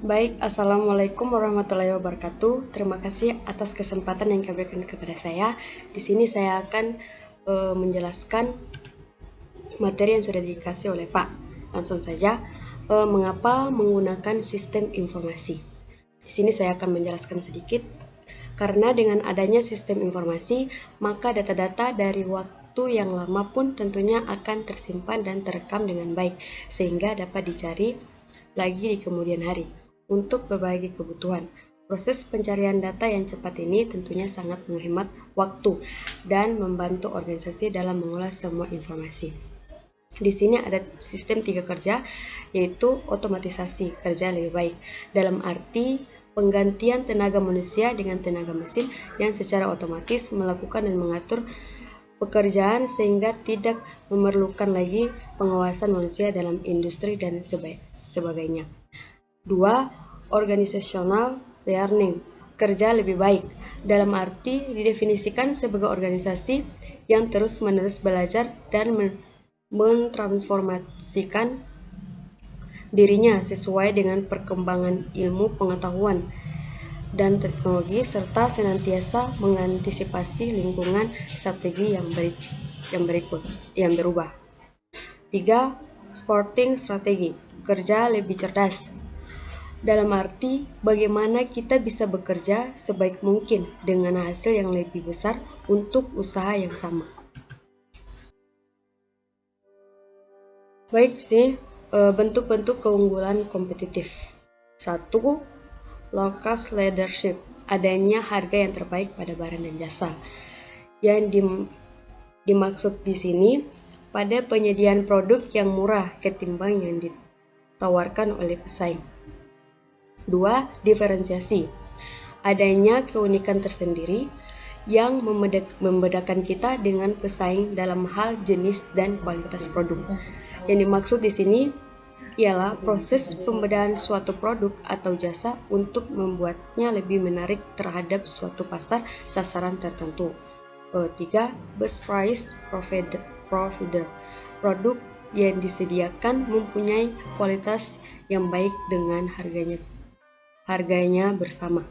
Baik, Assalamualaikum warahmatullahi wabarakatuh. Terima kasih atas kesempatan yang diberikan kepada saya. Di sini saya akan menjelaskan materi yang sudah dikasih oleh Pak. Langsung saja, mengapa menggunakan sistem informasi. Di sini saya akan menjelaskan sedikit. Karena dengan adanya sistem informasi, maka data-data dari waktu yang lama pun tentunya akan tersimpan dan terekam dengan baik, sehingga dapat dicari lagi di kemudian hari untuk berbagai kebutuhan. Proses pencarian data yang cepat ini tentunya sangat menghemat waktu dan membantu organisasi dalam mengolah semua informasi. Di sini ada sistem 3 kerja, yaitu otomatisasi kerja lebih baik. Dalam arti penggantian tenaga manusia dengan tenaga mesin yang secara otomatis melakukan dan mengatur pekerjaan sehingga tidak memerlukan lagi pengawasan manusia dalam industri dan sebagainya. 2. Organizational learning, kerja lebih baik. Dalam arti didefinisikan sebagai organisasi yang terus-menerus belajar dan mentransformasikan dirinya sesuai dengan perkembangan ilmu pengetahuan dan teknologi serta senantiasa mengantisipasi lingkungan strategi yang berubah. 3. Sporting strategi, kerja lebih cerdas. Dalam arti bagaimana kita bisa bekerja sebaik mungkin dengan hasil yang lebih besar untuk usaha yang sama. Baik sih, bentuk-bentuk keunggulan kompetitif. 1. Low-cost leadership, adanya harga yang terbaik pada barang dan jasa. Yang dimaksud di sini pada penyediaan produk yang murah ketimbang yang ditawarkan oleh pesaing. 2. Diferensiasi, adanya keunikan tersendiri yang membedakan kita dengan pesaing dalam hal jenis dan kualitas produk. Yang dimaksud di sini ialah proses pembedaan suatu produk atau jasa untuk membuatnya lebih menarik terhadap suatu pasar sasaran tertentu. 3. Best price provider, produk yang disediakan mempunyai kualitas yang baik dengan harganya bersama.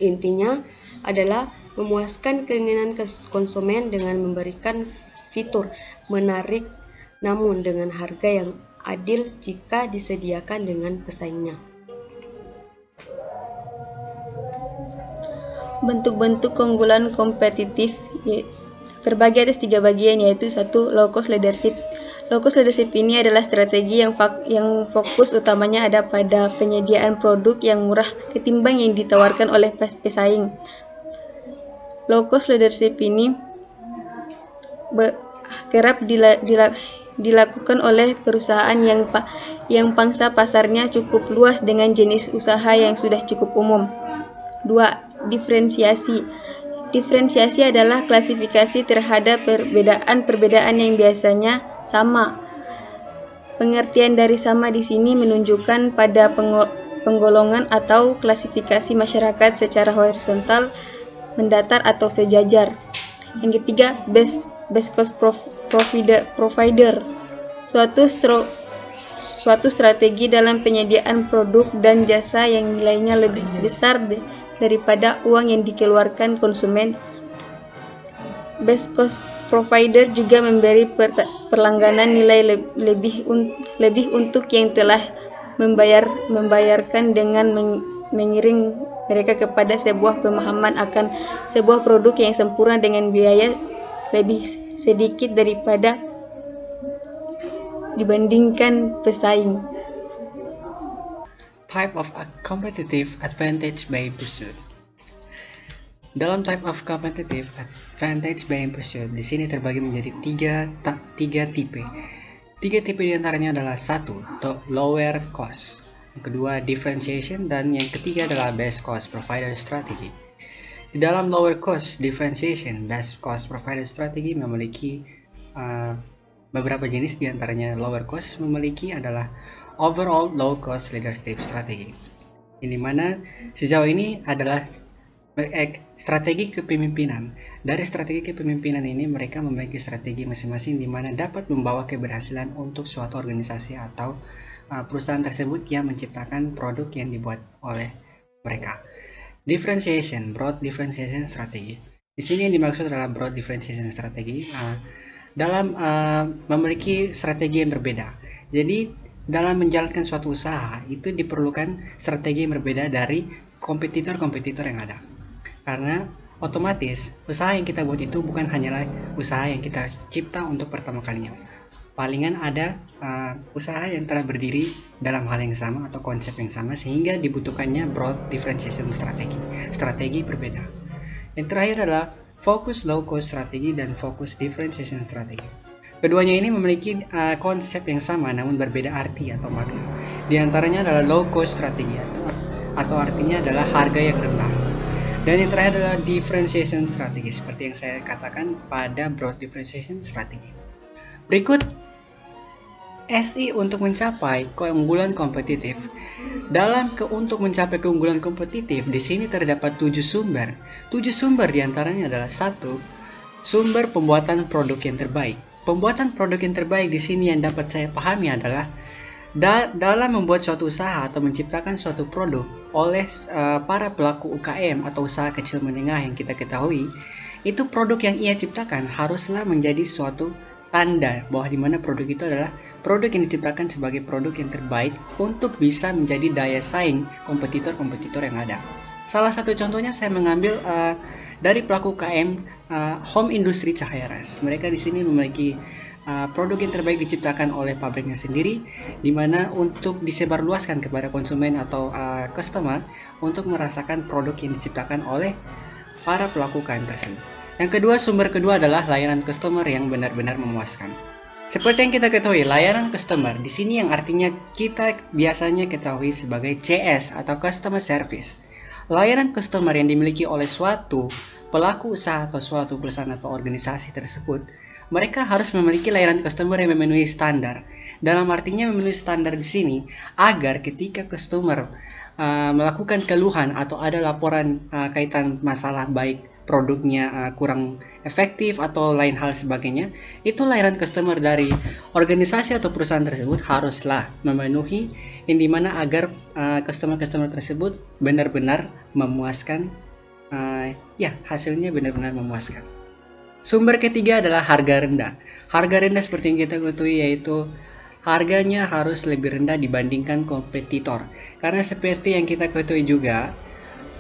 Intinya adalah memuaskan keinginan konsumen dengan memberikan fitur menarik namun dengan harga yang adil jika disediakan dengan pesaingnya. Bentuk-bentuk keunggulan kompetitif terbagi atas 3 bagian, yaitu 1. Low cost leadership. Low cost leadership ini adalah strategi yang fokus utamanya ada pada penyediaan produk yang murah ketimbang yang ditawarkan oleh pesaing. Low cost leadership ini kerap dilakukan oleh perusahaan yang pangsa pasarnya cukup luas dengan jenis usaha yang sudah cukup umum. 2. Diferensiasi. Diferensiasi adalah klasifikasi terhadap perbedaan yang biasanya sama. Pengertian dari sama di sini menunjukkan pada penggolongan atau klasifikasi masyarakat secara horizontal, mendatar atau sejajar. Yang ketiga, best cost provider. Suatu strategi dalam penyediaan produk dan jasa yang nilainya lebih besar daripada uang yang dikeluarkan konsumen. Best cost provider juga memberi perlangganan nilai lebih untuk yang telah membayarkan dengan mengiring mereka kepada sebuah pemahaman akan sebuah produk yang sempurna dengan biaya lebih sedikit daripada dibandingkan pesaing. Type of competitive advantage by pursuit. Dalam type of competitive advantage by pursuit, di sini terbagi menjadi tiga tipe. 3 tipe diantaranya adalah 1. Lower cost, yang kedua differentiation, dan yang ketiga adalah best cost provider strategy. Di dalam lower cost differentiation, best cost provider strategy memiliki beberapa jenis. Diantaranya lower cost memiliki adalah overall low cost leadership strategy, ini mana sejauh ini adalah strategi kepemimpinan. Dari strategi kepemimpinan ini mereka memiliki strategi masing-masing di mana dapat membawa keberhasilan untuk suatu organisasi atau perusahaan tersebut yang menciptakan produk yang dibuat oleh mereka. Differentiation, broad differentiation strategi. Di sini yang dimaksud adalah broad differentiation strategi dalam memiliki strategi yang berbeda. Jadi dalam menjalankan suatu usaha itu diperlukan strategi yang berbeda dari kompetitor-kompetitor yang ada. Karena otomatis usaha yang kita buat itu bukan hanyalah usaha yang kita cipta untuk pertama kalinya. Palingan ada usaha yang telah berdiri dalam hal yang sama atau konsep yang sama sehingga dibutuhkannya broad differentiation strategi berbeda. Yang terakhir adalah focus low cost strategi dan focus differentiation strategi. Keduanya ini memiliki konsep yang sama namun berbeda arti atau makna. Di antaranya adalah low cost strategi atau artinya adalah harga yang rendah. Dan yang terakhir adalah differentiation strategi seperti yang saya katakan pada broad differentiation strategi. Berikut SI untuk mencapai keunggulan kompetitif. Untuk mencapai keunggulan kompetitif, di sini terdapat 7 sumber. 7 sumber diantaranya adalah 1. Sumber pembuatan produk yang terbaik. Pembuatan produk yang terbaik di sini yang dapat saya pahami adalah dalam membuat suatu usaha atau menciptakan suatu produk oleh para pelaku UKM atau usaha kecil menengah yang kita ketahui, itu produk yang ia ciptakan haruslah menjadi suatu tanda bahwa di mana produk itu adalah produk yang diciptakan sebagai produk yang terbaik untuk bisa menjadi daya saing kompetitor-kompetitor yang ada. Salah satu contohnya saya mengambil dari pelaku UKM Home Industry Cahaya Ras. Mereka di sini memiliki produk yang terbaik diciptakan oleh pabriknya sendiri, di mana untuk disebarluaskan kepada konsumen atau customer untuk merasakan produk yang diciptakan oleh para pelaku UKM tersebut. Yang kedua, sumber kedua adalah layanan customer yang benar-benar memuaskan. Seperti yang kita ketahui, layanan customer di sini yang artinya kita biasanya ketahui sebagai CS atau customer service. Layanan customer yang dimiliki oleh suatu pelaku usaha atau suatu perusahaan atau organisasi tersebut, mereka harus memiliki layanan customer yang memenuhi standar. Dalam artinya memenuhi standar di sini agar ketika customer melakukan keluhan atau ada laporan kaitan masalah baik produknya kurang efektif atau lain hal sebagainya, itu layanan customer dari organisasi atau perusahaan tersebut haruslah memenuhi yang dimana agar customer-customer tersebut benar-benar memuaskan, hasilnya benar-benar memuaskan. Sumber ketiga adalah harga rendah. Harga rendah seperti yang kita ketahui yaitu harganya harus lebih rendah dibandingkan kompetitor. Karena seperti yang kita ketahui juga,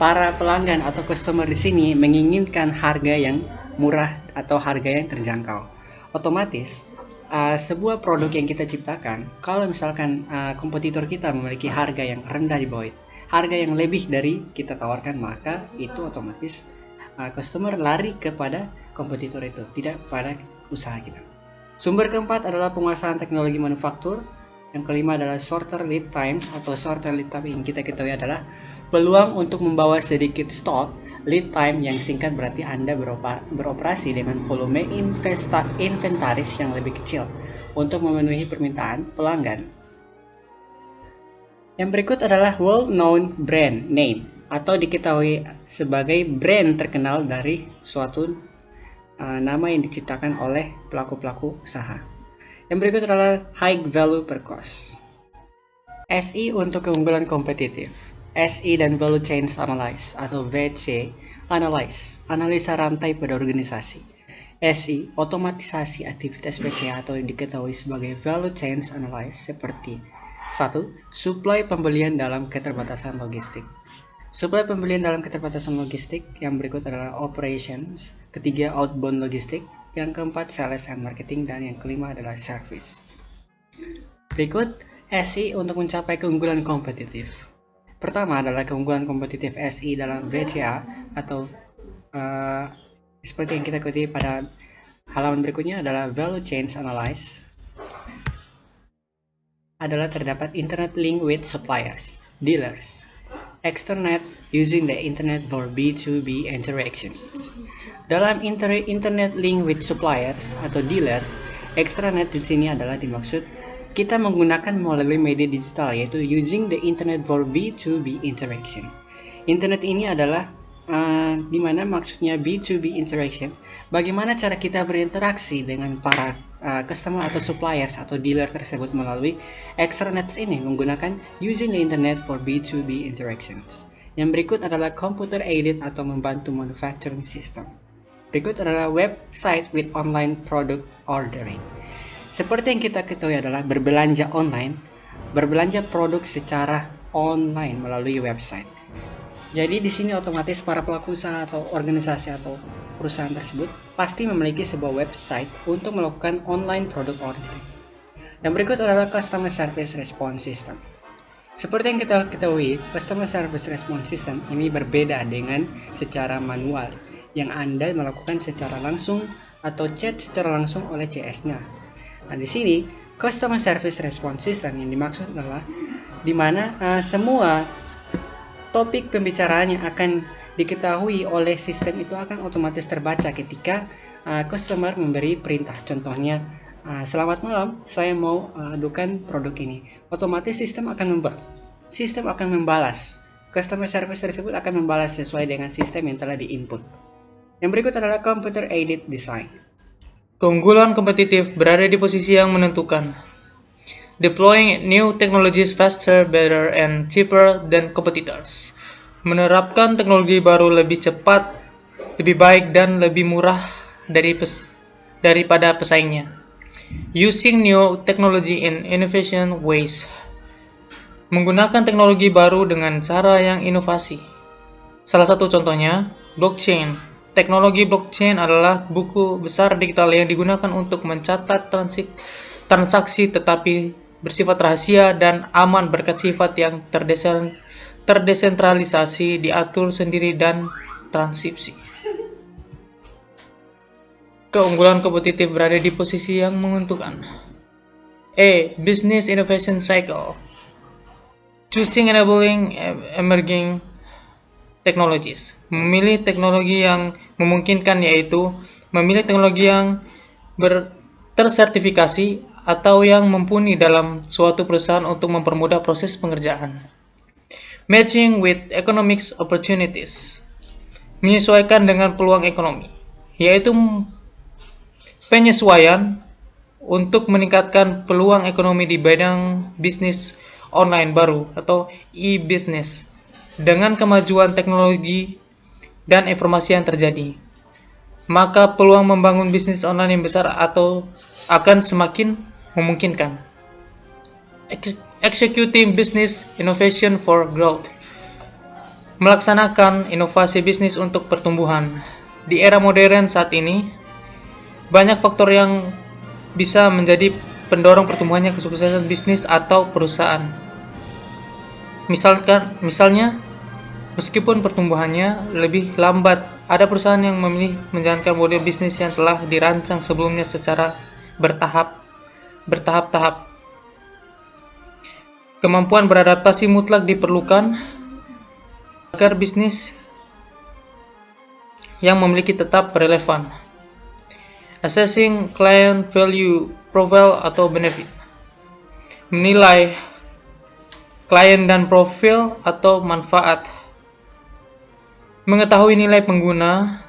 para pelanggan atau customer di sini menginginkan harga yang murah atau harga yang terjangkau. Otomatis, sebuah produk yang kita ciptakan, kalau misalkan kompetitor kita memiliki harga yang rendah di bawah, harga yang lebih dari kita tawarkan, maka itu otomatis customer lari kepada kompetitor itu, tidak pada usaha kita. Sumber keempat adalah penguasaan teknologi manufaktur. Yang kelima adalah shorter lead times atau shorter lead time yang kita ketahui adalah peluang untuk membawa sedikit stok. Lead time yang singkat berarti Anda beroperasi dengan volume inventaris yang lebih kecil untuk memenuhi permintaan pelanggan. Yang berikut adalah well-known brand name atau diketahui sebagai brand terkenal dari suatu nama yang diciptakan oleh pelaku-pelaku usaha. Yang berikut adalah high value per cost. SI untuk keunggulan kompetitif. SI dan Value Chain Analysis atau VC analisa rantai pada organisasi. SI, otomatisasi aktivitas PCA atau diketahui sebagai Value Chain Analysis seperti 1. Supply pembelian dalam keterbatasan logistik. Supply pembelian dalam keterbatasan logistik. Yang berikut adalah operations. Ketiga, outbound logistik. Yang keempat, sales and marketing. Dan yang kelima adalah service. Berikut SI untuk mencapai keunggulan kompetitif. Pertama adalah keunggulan kompetitif SI dalam VCA atau seperti yang kita kutip pada halaman berikutnya adalah Value Chain Analysis. Adalah terdapat internet link with suppliers, dealers, extranet using the internet for B2B interactions. Dalam internet link with suppliers atau dealers, extranet di sini adalah dimaksud kita menggunakan melalui media digital yaitu using the internet for B2B interaction. Internet ini adalah di mana maksudnya B2B interaction, bagaimana cara kita berinteraksi dengan para customer atau suppliers atau dealer tersebut melalui extranets ini menggunakan using the internet for B2B interactions. Yang berikut adalah computer aided atau membantu manufacturing system. Berikut adalah website with online product ordering. Seperti yang kita ketahui adalah berbelanja online, berbelanja produk secara online melalui website. Jadi di sini otomatis para pelaku usaha atau organisasi atau perusahaan tersebut pasti memiliki sebuah website untuk melakukan online product ordering. Yang berikut adalah customer service response system. Seperti yang kita ketahui, customer service response system ini berbeda dengan secara manual yang Anda melakukan secara langsung atau chat secara langsung oleh CS-nya. Nah, di sini customer service response system yang dimaksud adalah di mana semua topik pembicaraan yang akan diketahui oleh sistem itu akan otomatis terbaca ketika customer memberi perintah. Contohnya, selamat malam, saya mau adukan produk ini. Otomatis sistem akan membalas. Customer service tersebut akan membalas sesuai dengan sistem yang telah di-input. Yang berikut adalah computer aided design. Keunggulan kompetitif berada di posisi yang menentukan. Deploying new technologies faster, better, and cheaper than competitors. Menerapkan teknologi baru lebih cepat, lebih baik, dan lebih murah daripada pesaingnya. Using new technology in innovation ways. Menggunakan teknologi baru dengan cara yang inovasi. Salah satu contohnya, blockchain. Teknologi blockchain adalah buku besar digital yang digunakan untuk mencatat transaksi tetapi bersifat rahasia dan aman berkat sifat yang terdesentralisasi, diatur sendiri, dan transkripsi. Keunggulan kompetitif berada di posisi yang menentukan. Business innovation cycle. Choosing enabling emerging technologies. Memilih teknologi yang memungkinkan, yaitu memilih teknologi yang tersertifikasi atau yang mumpuni dalam suatu perusahaan untuk mempermudah proses pengerjaan. Matching with economic opportunities. Menyesuaikan dengan peluang ekonomi, yaitu penyesuaian untuk meningkatkan peluang ekonomi di bidang bisnis online baru atau e-business dengan kemajuan teknologi dan informasi yang terjadi. Maka peluang membangun bisnis online yang besar atau akan semakin memungkinkan. Executing business innovation for growth. Melaksanakan inovasi bisnis untuk pertumbuhan. Di era modern saat ini, banyak faktor yang bisa menjadi pendorong pertumbuhannya kesuksesan bisnis atau perusahaan. Misalnya, meskipun pertumbuhannya lebih lambat, ada perusahaan yang memilih menjalankan model bisnis yang telah dirancang sebelumnya secara bertahap-tahap. Kemampuan beradaptasi mutlak diperlukan agar bisnis yang memiliki tetap relevan. Assessing client value profile atau benefit. Menilai klien dan profil atau manfaat. Mengetahui nilai pengguna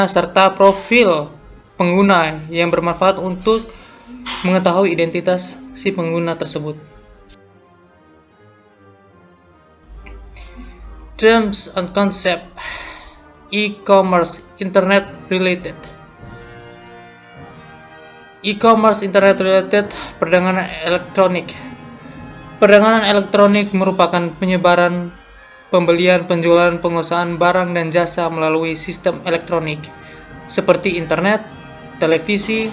serta profil pengguna yang bermanfaat untuk mengetahui identitas si pengguna tersebut. Terms and concept. E-commerce internet related. E-commerce internet related perdagangan elektronik. Perdagangan elektronik merupakan penyebaran, pembelian, penjualan, penguasaan barang dan jasa melalui sistem elektronik seperti internet, televisi,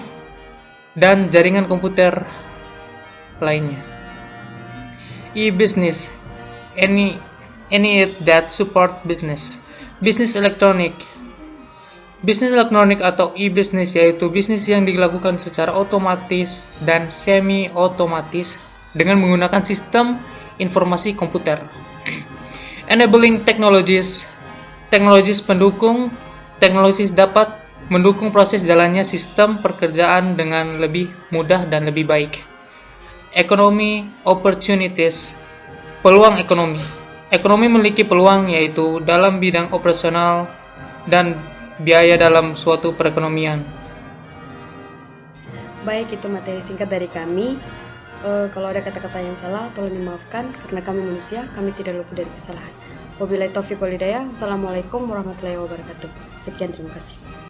dan jaringan komputer lainnya. E-business, any that support business. Bisnis elektronik. Bisnis elektronik atau e-business yaitu bisnis yang dilakukan secara otomatis dan semi-otomatis dengan menggunakan sistem informasi komputer. Enabling technologies. Teknologi pendukung. Teknologi dapat mendukung proses jalannya sistem pekerjaan dengan lebih mudah dan lebih baik. Economy opportunities. Peluang ekonomi. Ekonomi memiliki peluang yaitu dalam bidang operasional dan biaya dalam suatu perekonomian. Baik, itu materi singkat dari kami. Kalau ada kata-kata yang salah, tolong dimaafkan karena kami manusia, kami tidak luput dari kesalahan. Wabillahi taufiq wal hidayah. Wassalamualaikum warahmatullahi wabarakatuh. Sekian, terima kasih.